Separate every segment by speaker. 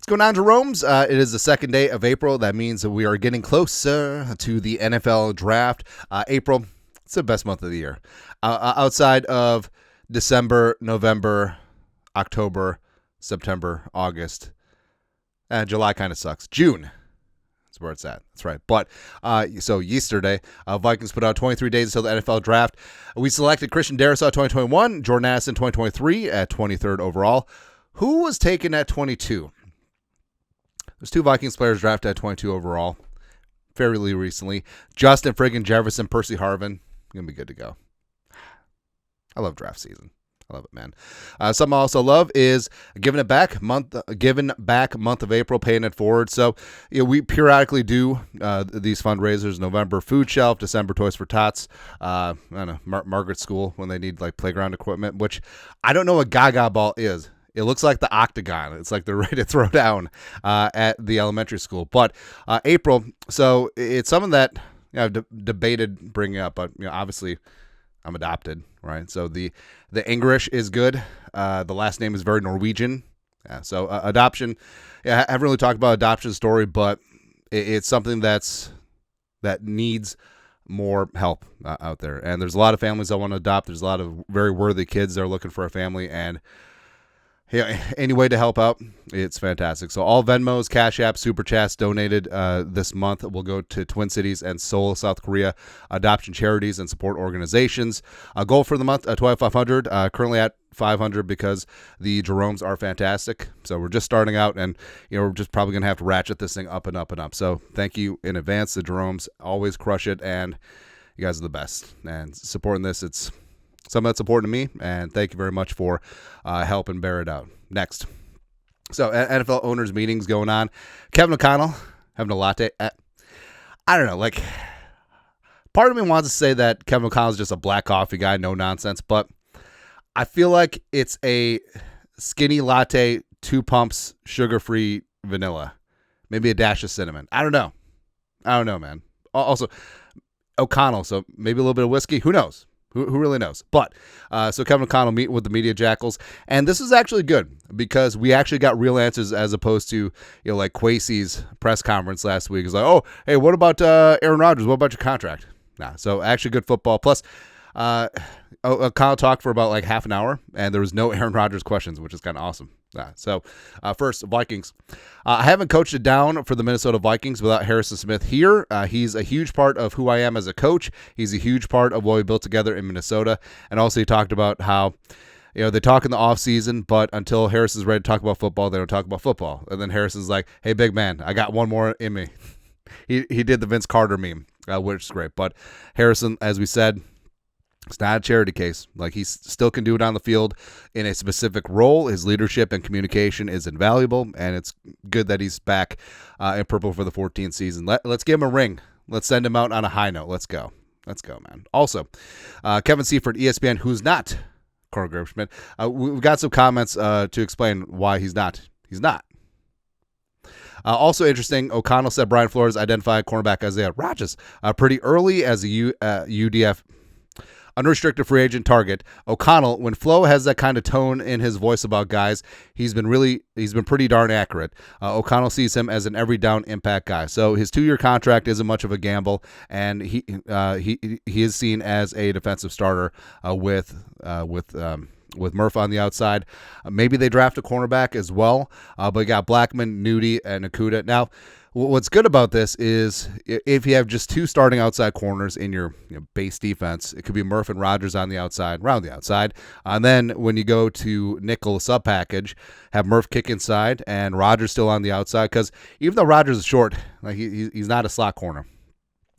Speaker 1: What's going on, Jerome's? It is the second day of April. That means that we are getting closer to the NFL draft. April, it's the best month of the year. Outside of December, November, October, September, August, July kind of sucks. June, that's where it's at. That's right. But so yesterday, Vikings put out 23 days until the NFL draft. We selected Christian Darrisaw 2021, Jordan Addison 2023 at 23rd overall. Who was taken at 22? There's two Vikings players drafted at 22 overall fairly recently. Justin friggin' Jefferson, Percy Harvin. Going to be good to go. I love draft season. I love it, man. Something I also love is giving back month of April, paying it forward. So we periodically do these fundraisers: November food shelf, December Toys for Tots, I don't know, Margaret School when they need like playground equipment, which I don't know what Gaga ball is. It looks like the octagon. It's like they're ready to throw down at the elementary school. But April, so it's something that I've debated bringing up, but obviously I'm adopted, right? So the English is good. The last name is very Norwegian. Yeah, so adoption. I haven't really talked about adoption story, but it's something that needs more help out there. And there's a lot of families that want to adopt. There's a lot of very worthy kids that are looking for a family, and any way to help out, it's fantastic. So all Venmos, Cash App, Super Chats donated this month will go to Twin Cities and Seoul, South Korea adoption charities and support organizations. Goal for the month, $2,500. Currently at $500 because the Jeromes are fantastic. So we're just starting out, and we're just probably gonna have to ratchet this thing up and up and up. So thank you in advance. The Jeromes always crush it, and you guys are the best. And supporting this, it's something that's important to me, and thank you very much for helping bear it out. Next. So, NFL owners meetings going on. Kevin O'Connell having a latte. I don't know, like, part of me wants to say that Kevin O'Connell is just a black coffee guy, no nonsense, but I feel like it's a skinny latte, 2 pumps, sugar-free vanilla, maybe a dash of cinnamon. I don't know, man. Also, O'Connell, so maybe a little bit of whiskey. Who knows? Who really knows? But so Kevin O'Connell meeting with the media jackals, and this is actually good because we actually got real answers as opposed to like KOC's press conference last week. It's like, oh, hey, what about Aaron Rodgers? What about your contract? Nah, so actually good football. Plus, O'Connell talked for about like half an hour, and there was no Aaron Rodgers questions, which is kind of awesome. So first, Vikings. I haven't coached it down for the Minnesota Vikings without Harrison Smith here. He's a huge part of who I am as a coach. He's a huge part of what we built together in Minnesota. And also he talked about how they talk in the offseason, but until Harrison's ready to talk about football, they don't talk about football. And then Harrison's like, hey, big man, I got one more in me. He did the Vince Carter meme, which is great. But Harrison, as we said, it's not a charity case. Like, he still can do it on the field in a specific role. His leadership and communication is invaluable, and it's good that he's back in purple for the 14th season. Let's give him a ring. Let's send him out on a high note. Let's go, man. Also, Kevin Seifert, ESPN, who's not Carl Grabschmidt. We've got some comments to explain why he's not. He's not. Also interesting, O'Connell said Brian Flores identified cornerback Isaiah Rodgers pretty early as a UDF unrestricted free agent target. O'Connell, when Flo has that kind of tone in his voice about guys, he's been pretty darn accurate. O'Connell sees him as an every down impact guy. So his 2-year contract isn't much of a gamble, and he is seen as a defensive starter with Murph on the outside. Maybe they draft a cornerback as well, but you got Blackman, Nudie, and Okudah. Now, what's good about this is if you have just 2 starting outside corners in your base defense, it could be Murph and Rodgers on the outside, around the outside. And then when you go to nickel sub package, have Murph kick inside and Rodgers still on the outside, because even though Rodgers is short, like he's not a slot corner.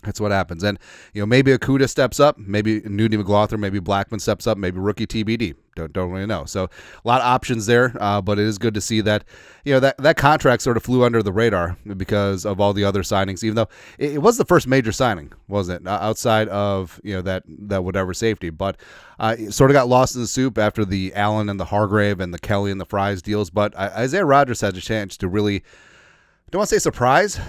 Speaker 1: That's what happens. And, maybe Okudah steps up, maybe Nudie McLaughlin, maybe Blackman steps up, maybe rookie TBD. Don't really know. So a lot of options there, but it is good to see that, that contract sort of flew under the radar because of all the other signings, even though it was the first major signing, wasn't it? Outside of, that whatever safety, but it sort of got lost in the soup after the Allen and the Hargrave and the Kelly and the Fries deals. But Isaiah Rodgers had a chance to really, don't want to say surprise,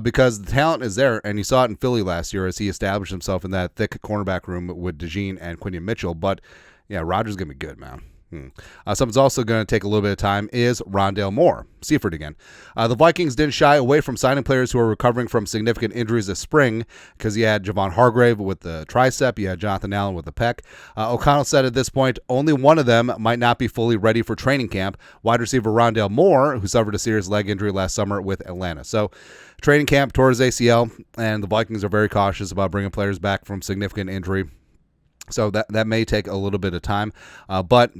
Speaker 1: because the talent is there, and you saw it in Philly last year as he established himself in that thick cornerback room with DeJean and Quinion Mitchell. But yeah, Rodgers is gonna be good, man. Something's also going to take a little bit of time is Rondale Moore. Seaford again. The Vikings didn't shy away from signing players who are recovering from significant injuries this spring because you had Javon Hargrave with the tricep, you had Jonathan Allen with the pec. O'Connell said at this point, only one of them might not be fully ready for training camp. Wide receiver Rondale Moore, who suffered a serious leg injury last summer with Atlanta. So training camp tore his ACL, and the Vikings are very cautious about bringing players back from significant injury. So that may take a little bit of time. But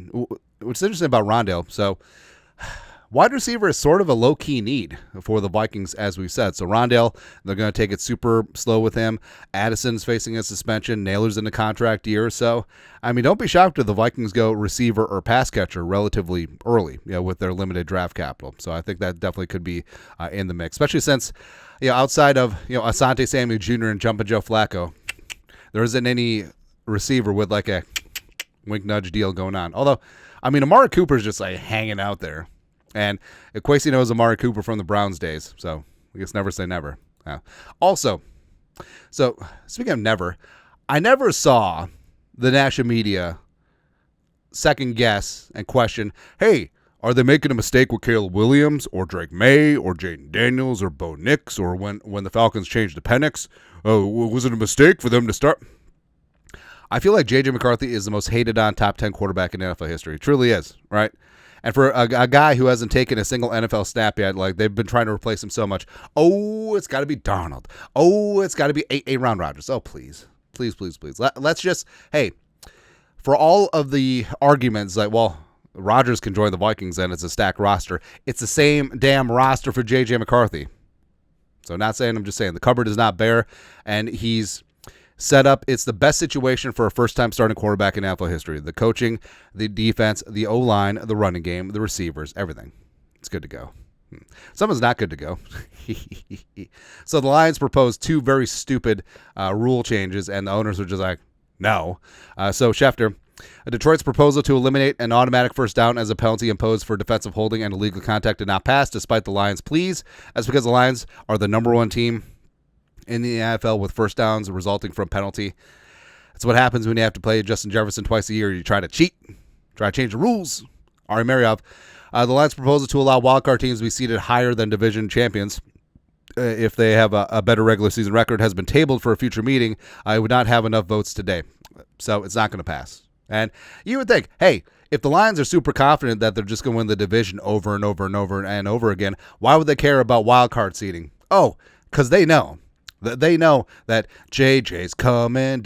Speaker 1: what's interesting about Rondale, so wide receiver is sort of a low-key need for the Vikings, as we've said. So Rondale, they're going to take it super slow with him. Addison's facing a suspension. Naylor's in the contract year. So, I mean, don't be shocked if the Vikings go receiver or pass catcher relatively early, with their limited draft capital. So I think that definitely could be in the mix, especially since, outside of, Asante Samuel Jr. and Jumpin' Joe Flacco, there isn't any receiver with like a wink nudge deal going on. Although, I mean, Amari Cooper's just like hanging out there. And Kwesi knows Amari Cooper from the Browns days. So I guess never say never. Also, so speaking of never, I never saw the national media second guess and question, hey, are they making a mistake with Caleb Williams or Drake May or Jaden Daniels or Bo Nix or when the Falcons changed to Penix? Oh, was it a mistake for them to start? I feel like J.J. McCarthy is the most hated on top 10 quarterback in NFL history. It truly is, right? And for a guy who hasn't taken a single NFL snap yet, like they've been trying to replace him so much. Oh, it's got to be Darnold. Oh, it's got to be Aaron Rodgers. Oh, please. Please, please, please. Let's just, hey, for all of the arguments like, well, Rodgers can join the Vikings and it's a stacked roster. It's the same damn roster for J.J. McCarthy. So not saying, I'm just saying the cupboard is not bare, and he's set up. It's the best situation for a first-time starting quarterback in NFL history. The coaching, the defense, the O-line, the running game, the receivers, everything. It's good to go. Someone's not good to go. So the Lions proposed two very stupid rule changes, and the owners were just like, no. So Schefter, Detroit's proposal to eliminate an automatic first down as a penalty imposed for defensive holding and illegal contact did not pass, despite the Lions' pleas. That's because the Lions are the number one team in the NFL with first downs resulting from penalty. That's what happens when you have to play Justin Jefferson twice a year. You try to cheat, try to change the rules. Ari Mariov. The Lions' proposal to allow wildcard teams to be seated higher than division champions if they have a better regular season record has been tabled for a future meeting. It would not have enough votes today. So it's not going to pass. And you would think, hey, if the Lions are super confident that they're just going to win the division over and over and over and over again, why would they care about wildcard seating? Oh, because they know. They know that JJ's coming.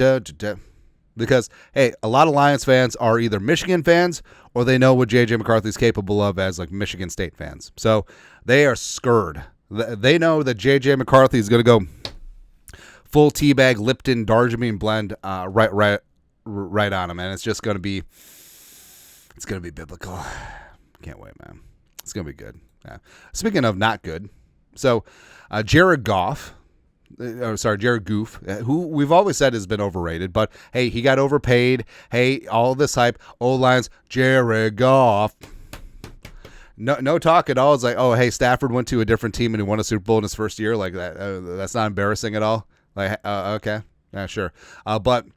Speaker 1: Because, hey, a lot of Lions fans are either Michigan fans or they know what JJ McCarthy's capable of as like Michigan State fans. So they are scared. They know that JJ McCarthy is going to go full teabag Lipton Darjeeling blend right on him, and it's just going to be biblical. Can't wait, man. It's going to be good. Yeah. Speaking of not good, so Jared Goof, who we've always said has been overrated, but hey, he got overpaid. Hey, all this hype. O-lines, Jared Goff. No talk at all. It's like, oh, hey, Stafford went to a different team and he won a Super Bowl in his first year. Like that. That's not embarrassing at all. Like, okay, yeah, sure. But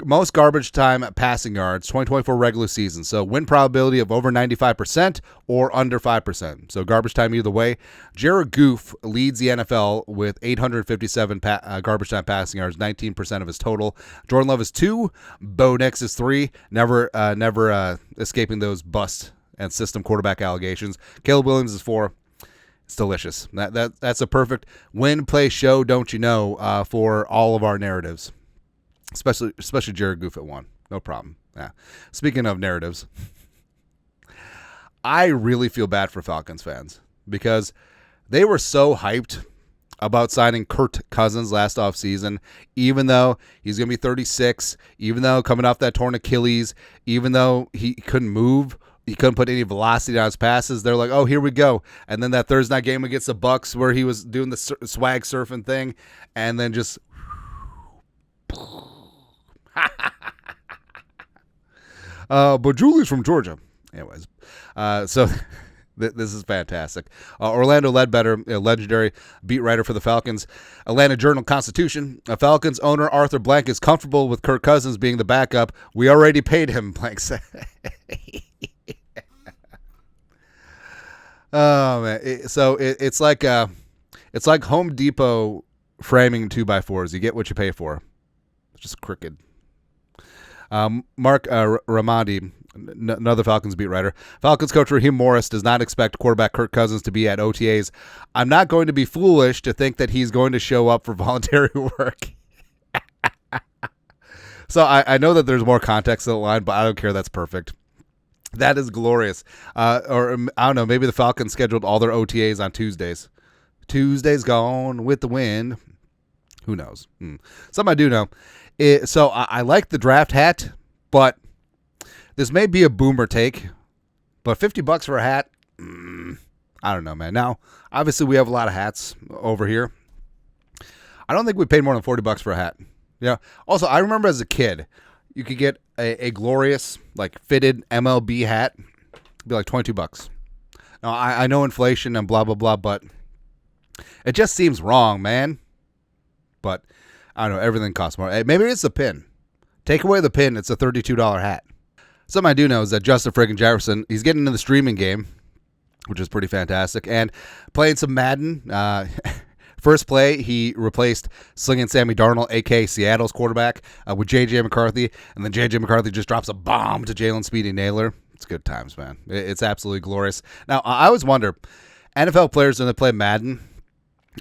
Speaker 1: most garbage time passing yards, 2024 regular season. So win probability of over 95% or under 5%. So garbage time either way. Jared Goff leads the NFL with 857 garbage time passing yards, 19% of his total. Jordan Love is 2. Bo Nix is 3. Never escaping those bust and system quarterback allegations. Caleb Williams is 4. It's delicious. That's a perfect win, play, show, don't you know, for all of our narratives. Especially Jared Goff at 1. No problem. Yeah. Speaking of narratives, I really feel bad for Falcons fans because they were so hyped about signing Kirk Cousins last offseason, even though he's going to be 36, even though coming off that torn Achilles, even though he couldn't move, he couldn't put any velocity on his passes. They're like, oh, here we go. And then that Thursday night game against the Bucs where he was doing the swag surfing thing and then just but Julie's from Georgia. Anyways, so this is fantastic. Orlando Ledbetter, legendary beat writer for the Falcons. Atlanta Journal-Constitution. Falcons owner Arthur Blank is comfortable with Kirk Cousins being the backup. We already paid him, Blank said. Oh man! It's like Home Depot framing 2x4s. You get what you pay for. It's just crooked. Mark Ramadi, another Falcons beat writer. Falcons coach Raheem Morris does not expect quarterback Kirk Cousins to be at OTAs. I'm not going to be foolish to think that he's going to show up for voluntary work. So I know that there's more context to the line, but I don't care. That's perfect. That is glorious. Or I don't know, maybe the Falcons scheduled all their OTAs on Tuesdays. Tuesday's gone with the wind. Who knows? Something I do know. So I like the draft hat, but this may be a boomer take, but $50 for a hat, I don't know, man. Now, obviously, we have a lot of hats over here. I don't think we paid more than $40 for a hat. Yeah. Also, I remember as a kid, you could get a glorious, like, fitted MLB hat. It'd be like $22. Now, I know inflation and blah, blah, blah, but it just seems wrong, man. But I don't know. Everything costs more. Maybe it's a pin. Take away the pin. It's a $32 hat. Something I do know is that Justin friggin' Jefferson, he's getting into the streaming game, which is pretty fantastic, and playing some Madden. First play, he replaced Slinging Sammy Darnold, a.k.a. Seattle's quarterback, with J.J. McCarthy, and then J.J. McCarthy just drops a bomb to Jalen Speedy Naylor. It's good times, man. It's absolutely glorious. Now, I always wonder, NFL players, when they play Madden,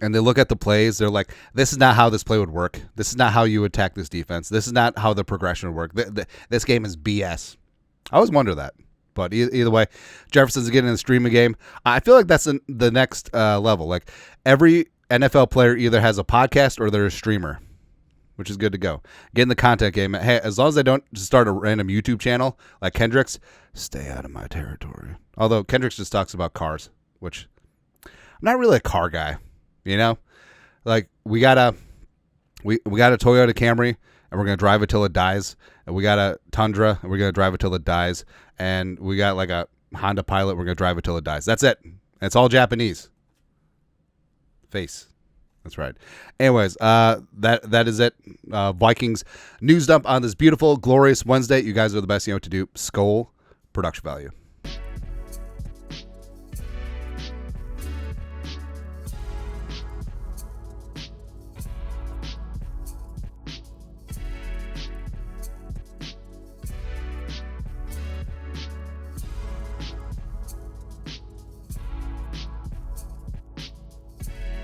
Speaker 1: and they look at the plays, they're like, this is not how this play would work. This is not how you attack this defense. This is not how the progression would work. This game is BS. I always wonder that. But either way, Jefferson's getting in the streaming game. I feel like that's the next level. Like, every NFL player either has a podcast or they're a streamer, which is good to go. Get in the content game. Hey, as long as they don't just start a random YouTube channel like Kendricks, stay out of my territory. Although Kendricks just talks about cars, which I'm not really a car guy. You know, like we got a Toyota Camry and we're gonna drive it till it dies, and we got a Tundra and we're gonna drive it till it dies, and we got like a Honda Pilot, we're gonna drive it till it dies. That's it. It's all Japanese. Face. That's right. Anyways, that is it. Vikings news dump on this beautiful, glorious Wednesday. You guys are the best. You know what to do. Skol, production value.